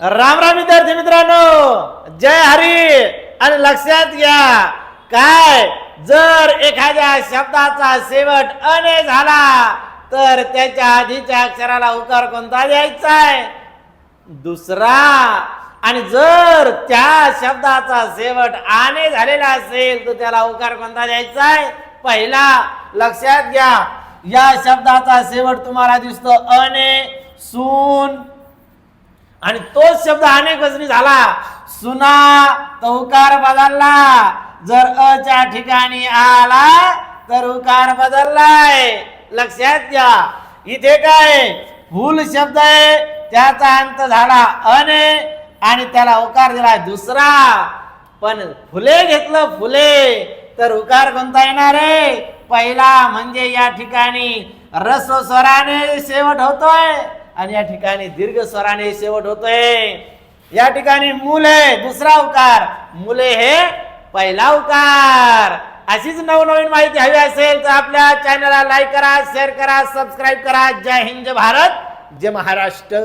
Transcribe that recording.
राम राम विद्यार्थी मित्रांनो, जय हरी. आणि लक्षात घ्या, काय जर एखाद्या शब्दाचा शेवट अने झाला तर त्याच्या आधीच्या अक्षराला उकार कोणता द्यायचा आहे? दुसरा. आणि जर त्या शब्दाचा शेवट आने झालेला असेल तर त्याला उकार कोणता द्यायचा आहे? पहिला. लक्षात घ्या, या शब्दाचा शेवट तुम्हाला दिसतो अने, सून, आणि तोच शब्द अनेक वचनी झाला सुना तर उकार बदलला. जर अच्या ठिकाणी आला तर उकार बदललाय. लक्षात घ्या, इथे काय फूल शब्द आहे, त्याचा अंत झाला अने आणि त्याला उकार दिला दुसरा. पण फुले घेतलं फुले तर उकार कोणता येणार आहे? पहिला. म्हणजे या ठिकाणी रस्व स्वराने शेवट होतोय आणि या ठिकाणी दीर्घ स्वराने शेवट होतोय. या ठिकाणी मुले दुसरा उकार, मुले हे पहिला उकार. अशीच नवनवीन माहिती हवी असेल तर आपल्या चॅनलला लाईक करा, शेअर करा, सबस्क्राईब करा. जय हिंद, जय भारत, जय महाराष्ट्र.